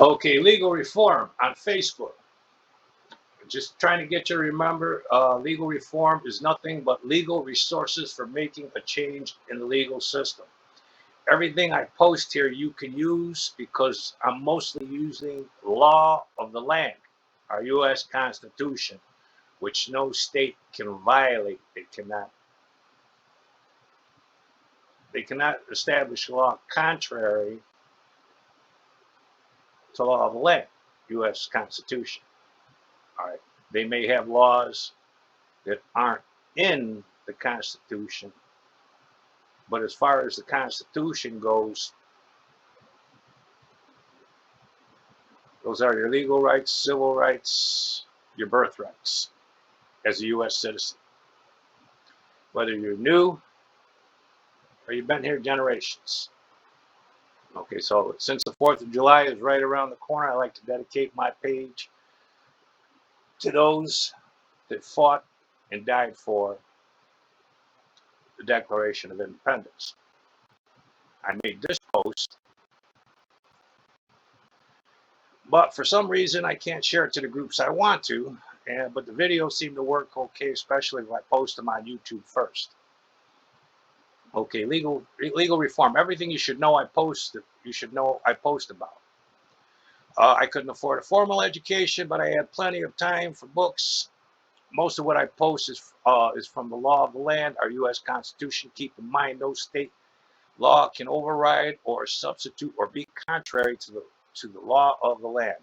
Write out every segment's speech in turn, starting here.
Okay, legal reform on Facebook. Just trying to get you to remember, legal reform is nothing but legal resources for making a change in the legal system. Everything I post here you can use because I'm mostly using law of the land, our U.S. Constitution, which no state can violate. They cannot establish law contrary to law of the land, U.S. Constitution. All right. They may have laws that aren't in the Constitution, but as far as the Constitution goes, those are your legal rights, civil rights, your birthrights as a U.S. citizen. Whether you're new or you've been here generations. Okay, so since the 4th of July is right around the corner, I like to dedicate my page to those that fought and died for the Declaration of Independence. I made this post, but for some reason I can't share it to the groups I want to, but the videos seem to work okay, especially if I post them on YouTube first. Okay, legal reform. Everything you should know I post about. I couldn't afford a formal education, but I had plenty of time for books. Most of what I post is from the law of the land, our U.S. Constitution. Keep in mind, no state law can override or substitute or be contrary to the law of the land.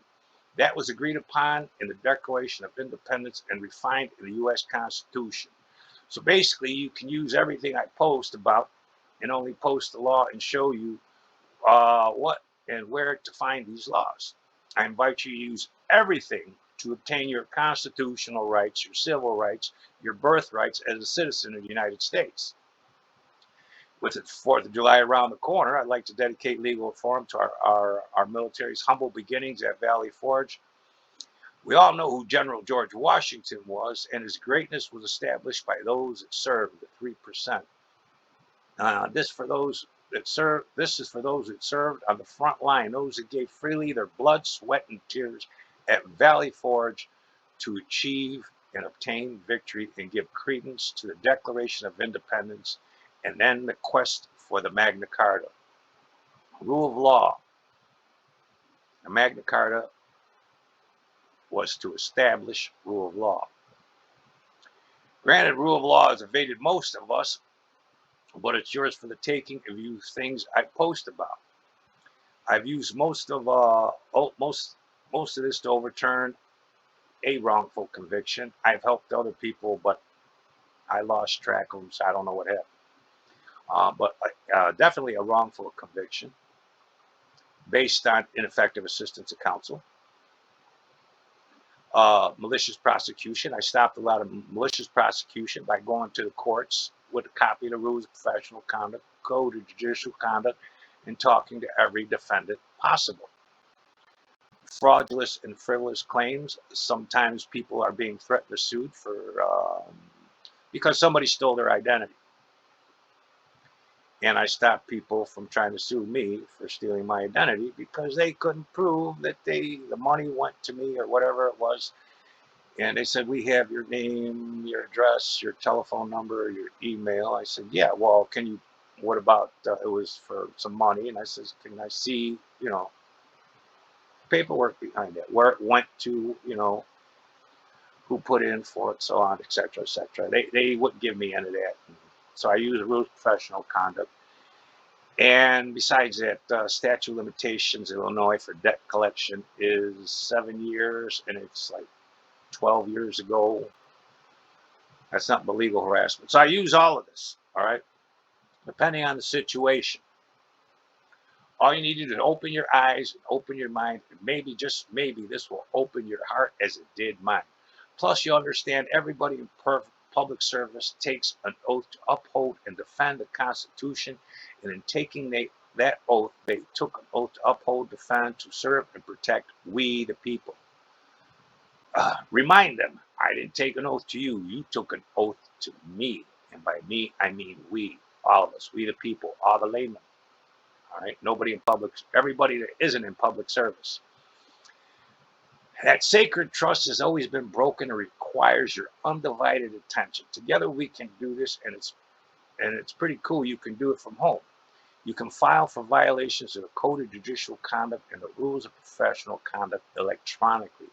That was agreed upon in the Declaration of Independence and refined in the U.S. Constitution. So basically, you can use everything I post about and only post the law and show you what and where to find these laws. I invite you to use everything to obtain your constitutional rights, your civil rights, your birthrights as a citizen of the United States. With the 4th of July around the corner, I'd like to dedicate legal reform to our military's humble beginnings at Valley Forge. We all know who General George Washington was, and his greatness was established by those that served, the 3%. This is for those that served on the front line, those that gave freely their blood, sweat, and tears at Valley Forge to achieve and obtain victory and give credence to the Declaration of Independence and then the quest for the Magna Carta. Rule of law. The Magna Carta was to establish rule of law. Granted, rule of law has evaded most of us, but it's yours for the taking if you use things I post about. I've used most of this to overturn a wrongful conviction. I've helped other people, but I lost track of them, so I don't know what happened. But definitely a wrongful conviction based on ineffective assistance of counsel. Malicious prosecution. I stopped a lot of malicious prosecution by going to the courts with a copy of the Rules of Professional Conduct, Code of Judicial Conduct, and talking to every defendant possible. Fraudulent and frivolous claims. Sometimes people are being threatened or sued because somebody stole their identity. And I stopped people from trying to sue me for stealing my identity because they couldn't prove that the money went to me or whatever it was. And they said, we have your name, your address, your telephone number, your email. I said, yeah, well, what about, it was for some money. And I said, can I see, paperwork behind it, where it went to, who put in for it, so on, et cetera, et cetera. They wouldn't give me any of that. So I use the Rules of Professional Conduct. And besides that, statute of limitations in Illinois for debt collection is 7 years, and it's like 12 years ago. That's not but legal harassment. So I use all of this, all right, depending on the situation. All you need to do is open your eyes and open your mind. And maybe, just maybe, this will open your heart as it did mine. Plus, you understand everybody in public service takes an oath to uphold and defend the Constitution. And in taking that oath, they took an oath to uphold, defend, to serve, and protect we, the people. Remind them, I didn't take an oath to you. You took an oath to me. And by me, I mean we, all of us, we the people, all the laymen. All right, everybody that isn't in public service. That sacred trust has always been broken and requires your undivided attention. Together we can do this, and it's pretty cool. You can do it from home. You can file for violations of the Code of Judicial Conduct and the Rules of Professional Conduct electronically.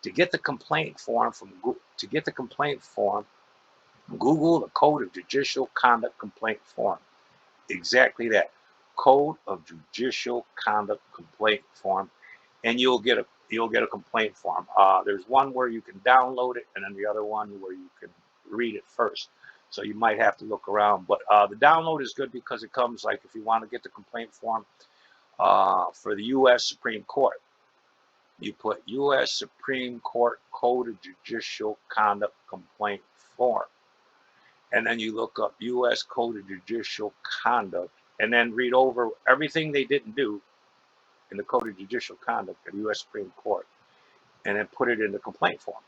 To get the complaint form Google the Code of Judicial Conduct complaint form. Exactly that. Code of Judicial Conduct complaint form, and you'll get a complaint form. There's one where you can download it, and then the other one where you can read it first. So you might have to look around, but the download is good because it comes, like, if you want to get the complaint form for the U.S. Supreme Court, you put U.S. Supreme Court Code of Judicial Conduct complaint form, and then you look up U.S. Code of Judicial Conduct, and then read over everything they didn't do in the Code of Judicial Conduct at the U.S. Supreme Court, and then put it in the complaint form.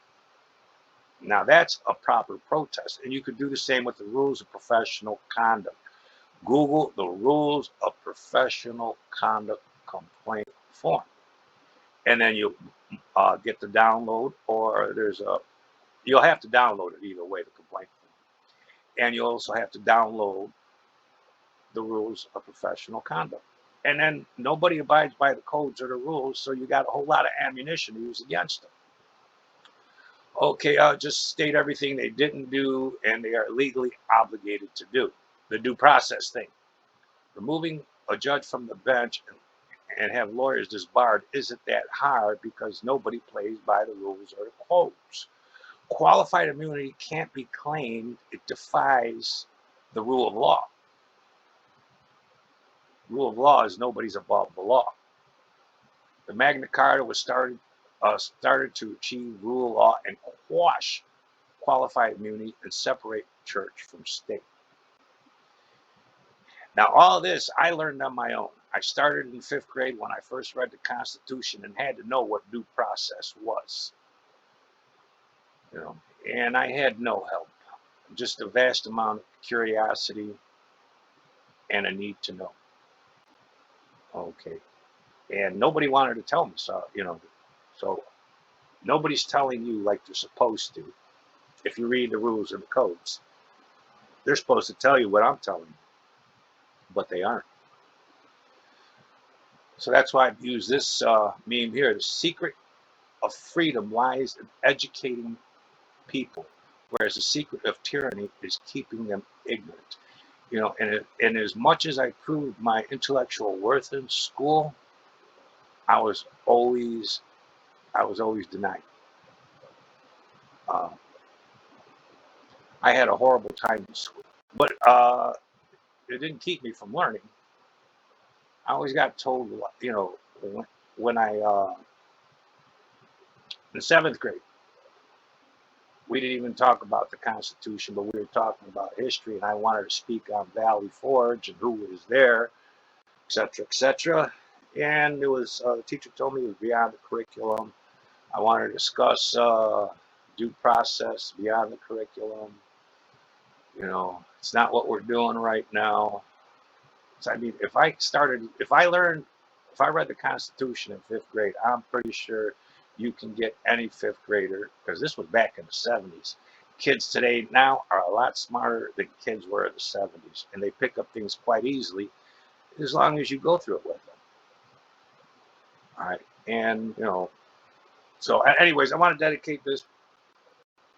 Now that's a proper protest, and you could do the same with the Rules of Professional Conduct. Google the Rules of Professional Conduct complaint form, and then you get the download, or you'll have to download it either way, the complaint form, and you also have to download the Rules of Professional Conduct. And then nobody abides by the codes or the rules, so you got a whole lot of ammunition to use against them. Okay, I'll just state everything they didn't do and they are legally obligated to do. The due process thing. Removing a judge from the bench and have lawyers disbarred isn't that hard because nobody plays by the rules or the codes. Qualified immunity can't be claimed. It defies the rule of law. Rule of law is nobody's above the law. The Magna Carta was started to achieve rule of law and quash qualified immunity and separate church from state. Now, all this I learned on my own. I started in 5th grade when I first read the Constitution and had to know what due process was. And I had no help, just a vast amount of curiosity and a need to know. Okay. And nobody wanted to tell me, so nobody's telling you like they're supposed to. If you read the rules and the codes, they're supposed to tell you what I'm telling you, but they aren't. So that's why I've used this meme here. The secret of freedom lies in educating people, whereas the secret of tyranny is keeping them ignorant. And as much as I proved my intellectual worth in school, I was always denied. I had a horrible time in school, but it didn't keep me from learning. I always got told, when I in 7th grade, we didn't even talk about the Constitution, but we were talking about history, and I wanted to speak on Valley Forge and who was there, etc., etc. And the teacher told me it was beyond the curriculum. I wanted to discuss due process beyond the curriculum. It's not what we're doing right now. So, I mean, if I read the Constitution in 5th grade, I'm pretty sure you can get any 5th grader, because this was back in the 70s. Kids today now are a lot smarter than kids were in the 70s, and they pick up things quite easily as long as you go through it with them. All right, and so anyways, I want to dedicate this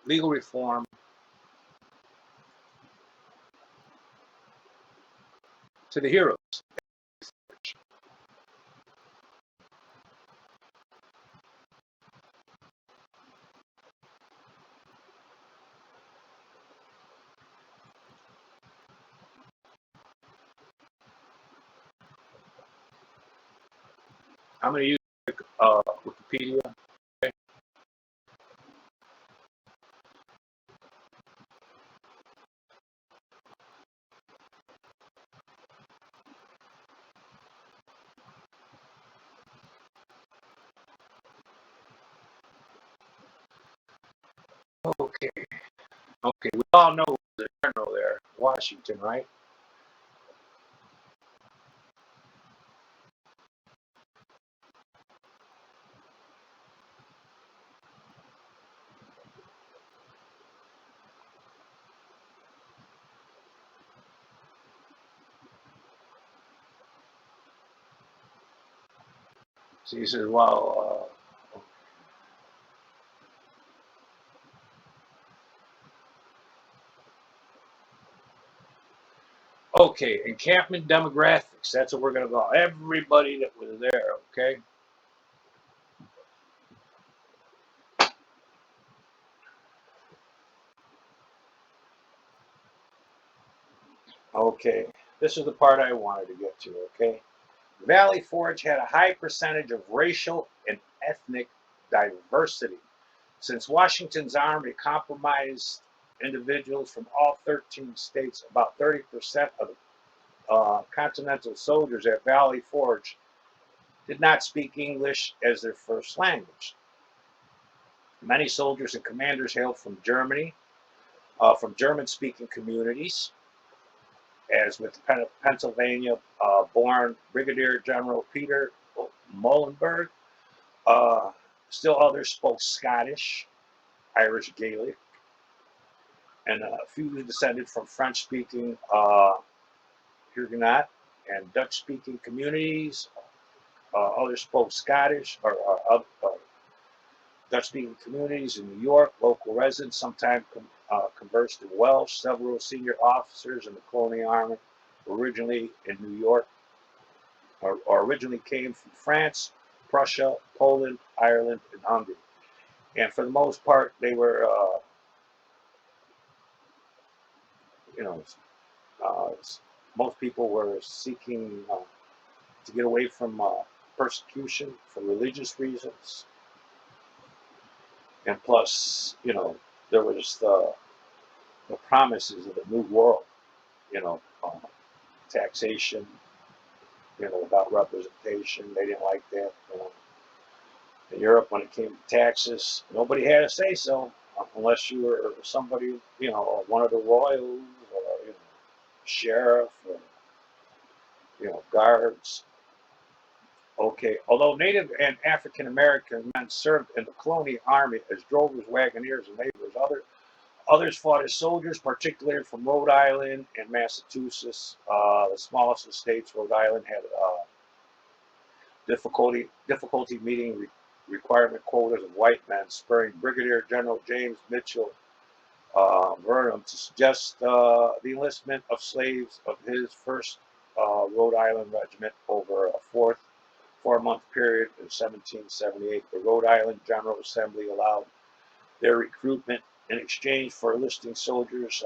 legal reform to the heroes. I'm going to use Wikipedia. Okay. We all know the general there, Washington, right? So he says, well, okay, encampment demographics. That's what we're going to go. Everybody that was there, okay? Okay, this is the part I wanted to get to, okay? Valley Forge had a high percentage of racial and ethnic diversity. Since Washington's army compromised individuals from all 13 states, about 30% of the Continental soldiers at Valley Forge did not speak English as their first language. Many soldiers and commanders hailed from Germany, from German-speaking communities, as with Pennsylvania-born Brigadier General Peter Muhlenberg. Uh, Still others spoke Scottish, Irish Gaelic, and a few descended from French-speaking Huguenot and Dutch-speaking communities. Others spoke Scottish or Dutch-speaking communities in New York. Local residents sometimes conversed in Welsh. Several senior officers in the colonial army were originally in New York, or originally came from France, Prussia, Poland, Ireland, and Hungary. And for the most part, they were, you know, uh, most people were seeking to get away from persecution for religious reasons. And plus, there was the promises of the new world, taxation, about representation. They didn't like that. In Europe, when it came to taxes, nobody had a say so unless you were somebody, one of the royals or sheriff or guards. Okay, although Native and African American men served in the colonial army as drovers, wagoners, and laborers, others fought as soldiers, particularly from Rhode Island and Massachusetts, the smallest of states. Rhode Island had difficulty meeting requirement quotas of white men, spurring Brigadier General James Mitchell Vernon to suggest the enlistment of slaves of his first Rhode Island regiment over a four-month period in 1778. The Rhode Island General Assembly allowed their recruitment in exchange for enlisting soldiers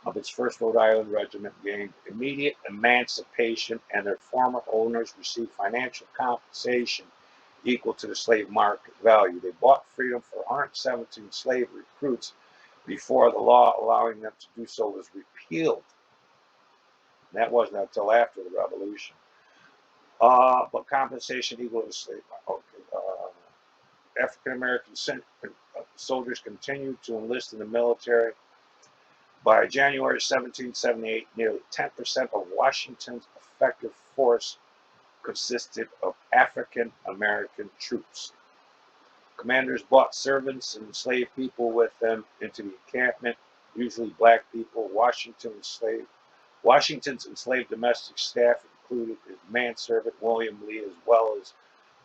of its first Rhode Island regiment gained immediate emancipation, and their former owners received financial compensation equal to the slave market value. They bought freedom for 117 slave recruits before the law allowing them to do so was repealed. And that wasn't until after the Revolution. But compensation equal to slave market. Okay. African American soldiers continued to enlist in the military. By January 1778, nearly 10% of Washington's effective force consisted of African American troops. Commanders brought servants and enslaved people with them into the encampment, usually black people. Washington's enslaved domestic staff included his manservant William Lee, as well as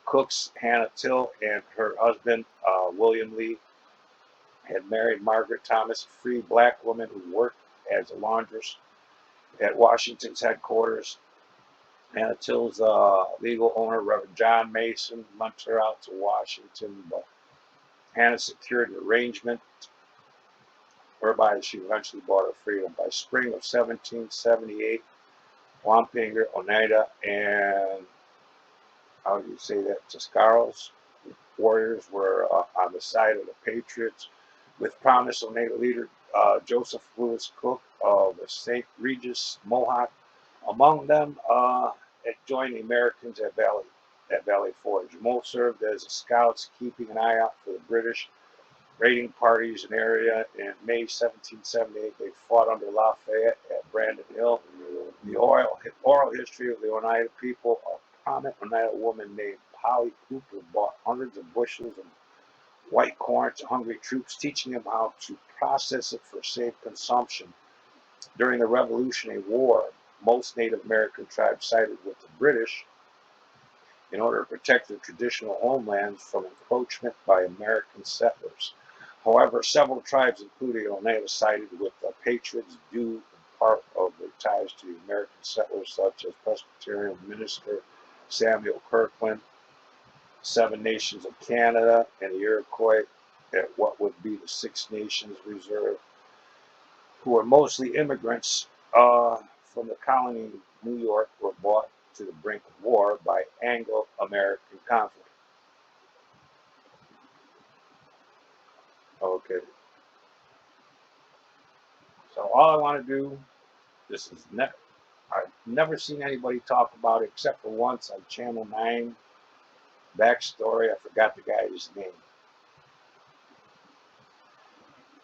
cooks Hannah Till and her husband William Lee. Had married Margaret Thomas, a free black woman who worked as a laundress at Washington's headquarters. Hannah Till's legal owner, Reverend John Mason, lent her out to Washington, but Hannah secured an arrangement whereby she eventually bought her freedom. By spring of 1778, Wampanoag, Oneida, and how do you say that, Tuscaros warriors were on the side of the Patriots, with prominent Oneida leader Joseph Lewis Cook of the St. Regis Mohawk among them. Had joined the Americans at Valley Forge. Most served as scouts, keeping an eye out for the British raiding parties in the area. In May 1778, they fought under Lafayette at Brandon Hill. The oral history of the Oneida people: a prominent Oneida woman named Polly Cooper bought hundreds of bushels of white corn to hungry troops, teaching them how to process it for safe consumption. During the Revolutionary War, most Native American tribes sided with the British in order to protect their traditional homelands from encroachment by American settlers. However, several tribes, including Oneida, sided with the Patriots due in part of their ties to the American settlers, such as Presbyterian minister Samuel Kirkland, Seven Nations of Canada, and the Iroquois at what would be the Six Nations Reserve, who were mostly immigrants from the colony of New York, were brought to the brink of war by Anglo-American conflict. Okay. So all I want to do, I've never seen anybody talk about it except for once on Channel 9, Backstory. I forgot the guy's name.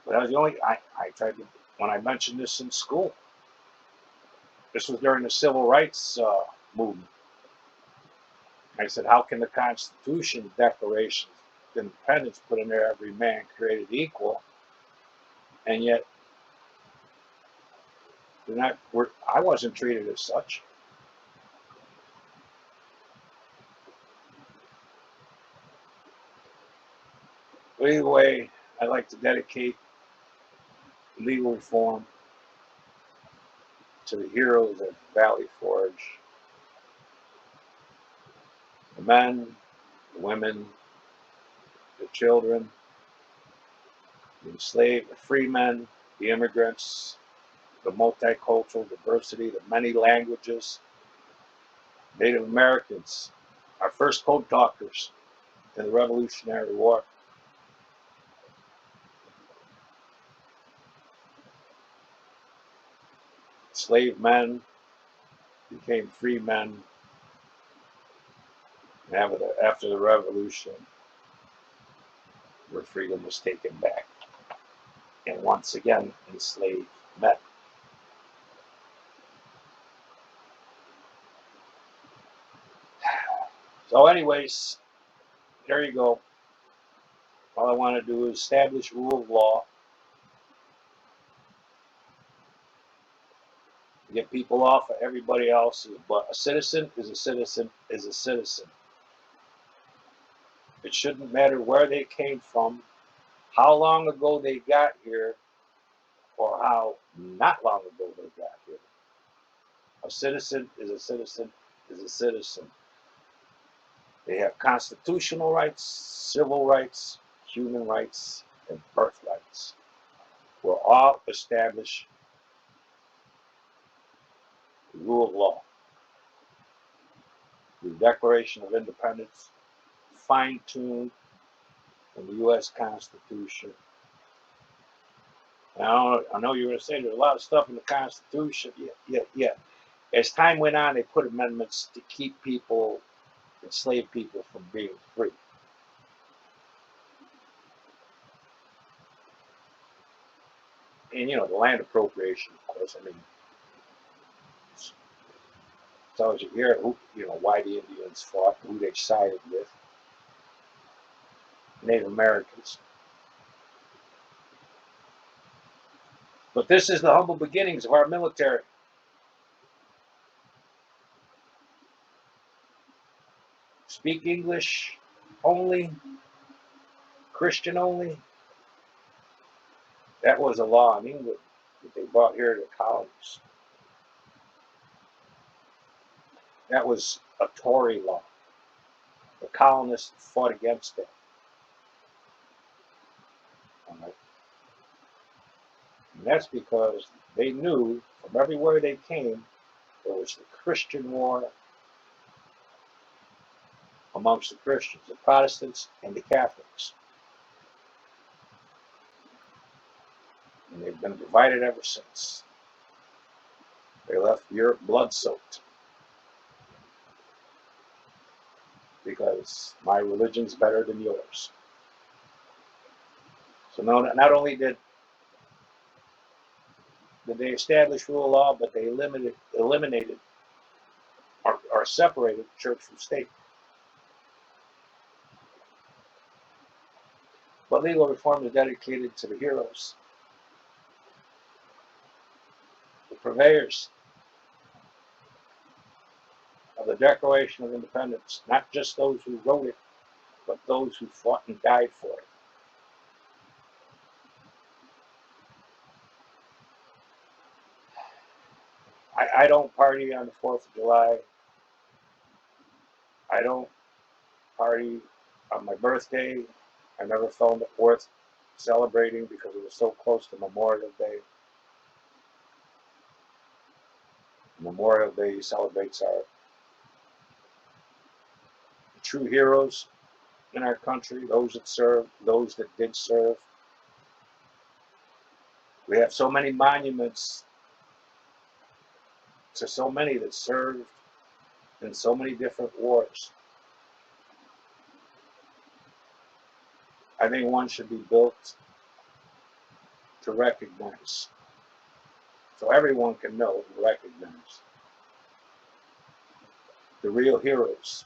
But that was the only, I tried to, when I mentioned this in school, this was during the Civil Rights movement. I said, how can the Constitution, Declaration of Independence put in there every man created equal, and yet I wasn't treated as such. But either way, I'd like to dedicate legal reform to the heroes of Valley Forge, the men, the women, the children, the enslaved, the free men, the immigrants, the multicultural diversity, the many languages, Native Americans, our first code talkers in the Revolutionary War. Slave men became free men after the Revolution, where freedom was taken back. And once again, enslaved men. So anyways, there you go. All I want to do is establish rule of law, get people off of everybody else's, but a citizen is a citizen is a citizen. It shouldn't matter where they came from, how long ago they got here, or how not long ago they got here. A citizen is a citizen is a citizen. They have constitutional rights, civil rights, human rights, and birth rights. We're all established the rule of law. The Declaration of Independence, fine-tuned in the U.S. Constitution. Now, I know you're going to say there's a lot of stuff in the Constitution. Yeah. As time went on, they put amendments to keep people, enslaved people, from being free. And, the land appropriation, of course, I mean, tells you here, why the Indians fought, who they sided with. Native Americans. But this is the humble beginnings of our military. Speak English only, Christian only. That was a law in England that they brought here to the colonies. That was a Tory law. The colonists fought against it. All right. And that's because they knew from everywhere they came, there was the Christian war amongst the Christians, the Protestants and the Catholics. And they've been divided ever since. They left Europe blood-soaked. Because my religion's better than yours. So not only did they establish rule of law, but they eliminated or separated church from state. But legal reform is dedicated to the heroes, the purveyors, of the Declaration of Independence, not just those who wrote it, but those who fought and died for it. I don't party on the 4th of July. I don't party on my birthday. I never found it worth celebrating because it was so close to Memorial Day. Memorial Day celebrates our true heroes in our country, those that served, those that did serve. We have so many monuments to so many that served in so many different wars. I think one should be built to recognize, so everyone can know and recognize the real heroes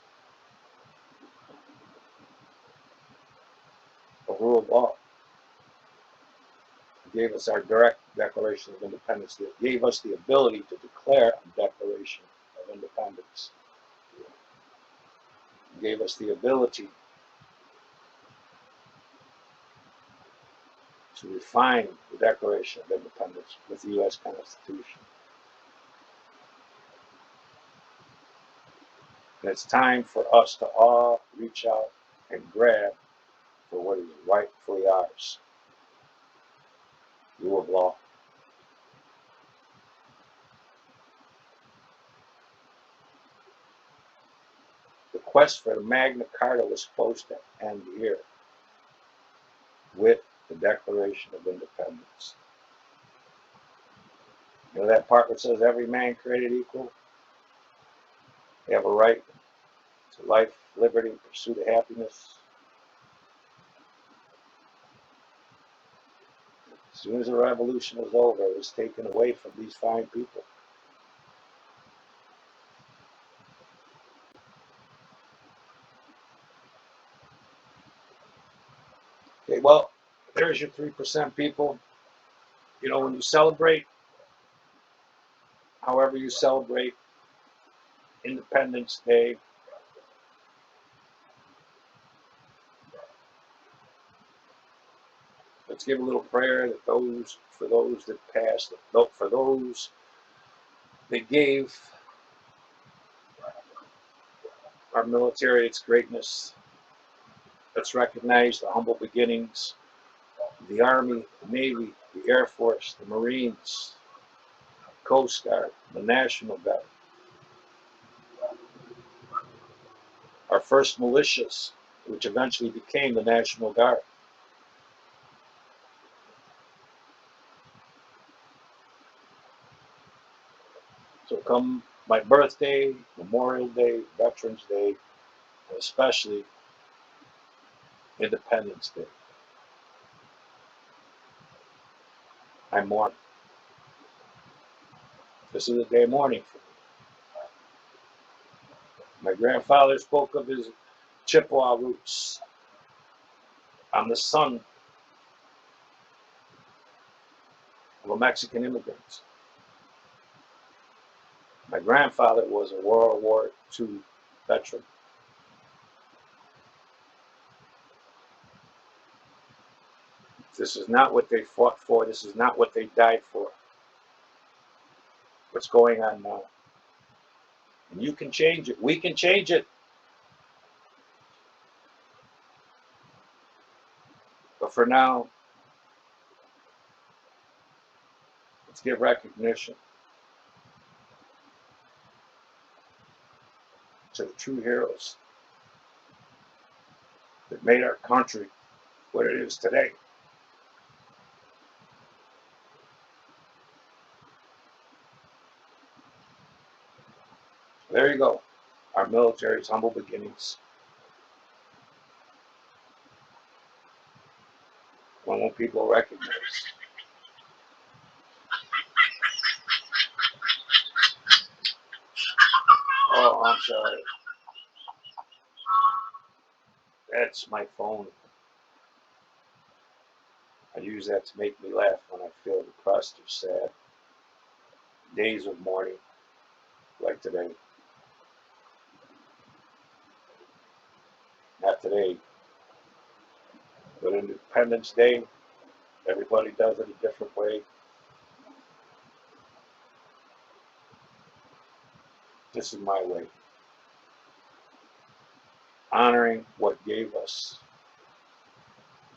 of rule of law. It gave us our direct Declaration of Independence. It gave us the ability to declare a Declaration of Independence. It gave us the ability to refine the Declaration of Independence with the U.S. Constitution. And it's time for us to all reach out and grab for what is rightfully ours. Rule of law. The quest for the Magna Carta was supposed to end here with the Declaration of Independence. You know that part where it says every man created equal? They have a right to life, liberty, pursuit of happiness. As soon as the revolution was over, it was taken away from these fine people. Okay, well, there's your 3% people. You know, when you celebrate, however you celebrate Independence Day, let's give a little prayer that for those that passed, for those that gave our military its greatness. Let's recognize the humble beginnings of the Army, the Navy, the Air Force, the Marines, Coast Guard, the National Guard, our first militias, which eventually became the National Guard. So come my birthday, Memorial Day, Veterans Day, and especially Independence Day, I mourn. This is a day of mourning for me. My grandfather spoke of his Chippewa roots. I'm the son of a Mexican immigrant. My grandfather was a World War II veteran. This is not what they fought for. This is not what they died for. What's going on now? And you can change it. We can change it. But for now, let's give recognition to the true heroes that made our country what it is today. There you go. Our military's humble beginnings. When won't people recognize? Oh, I'm sorry. That's my phone. I use that to make me laugh when I feel depressed or sad. Days of mourning, like today. Not today, but Independence Day, everybody does it a different way. This is my way. Honoring what gave us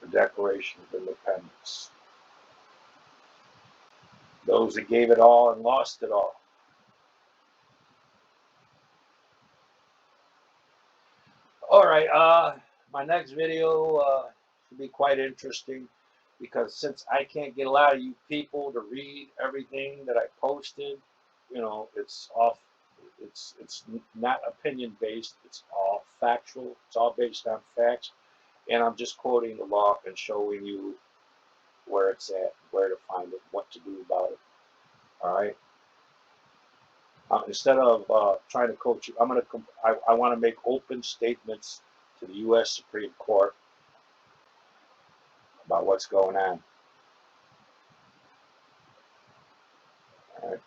the Declaration of Independence. Those that gave it all and lost it all. All right, my next video should be quite interesting because since I can't get a lot of you people to read everything that I posted, you know, it's not opinion based, it's all factual, it's all based on facts, and I'm just quoting the law and showing you where it's at, where to find it, what to do about it. All right. Instead of trying to coach you, I want to make open statements to the U.S. Supreme Court about what's going on. All right.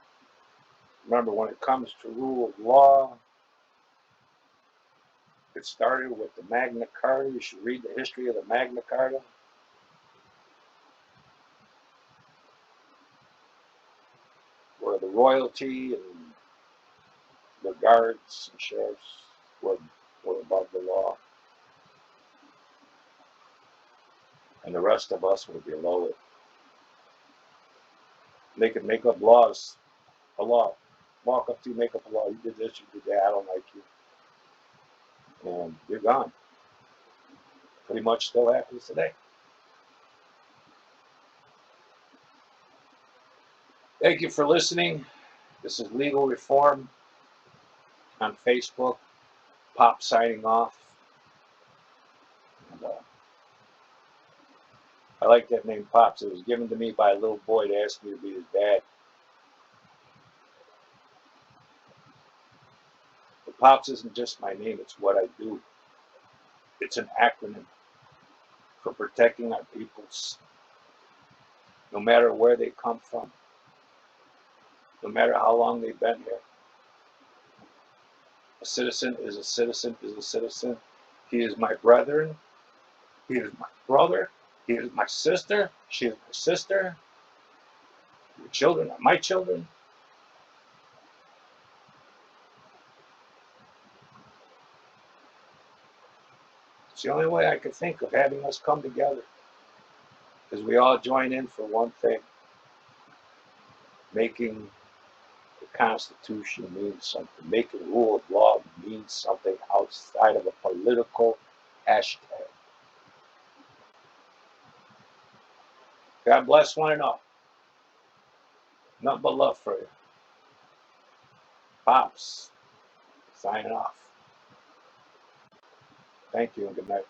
Remember, when it comes to rule of law, it started with the Magna Carta. You should read the history of the Magna Carta. Where the royalty and the guards and sheriffs were above the law. And the rest of us were below it. They could make up laws, a law. Walk up to you, make up a law. You did this, you did that, I don't like you. And you're gone. Pretty much still happens today. Thank you for listening. This is Legal Reform on Facebook. Pop signing off. And, I like that name, Pops. It was given to me by a little boy to ask me to be his dad. But Pops isn't just my name, it's what I do. It's an acronym for protecting our peoples, no matter where they come from, no matter how long they've been here. A citizen is a citizen is a citizen. He is my brethren. He is my brother. He is my sister. She is my sister. Your children are my children. It's the only way I could think of having us come together, because we all join in for one thing, making the Constitution mean something, making rule of law mean something outside of a political hashtag. God bless one and all. Nothing but love for you. Pops, signing off. Thank you and good night.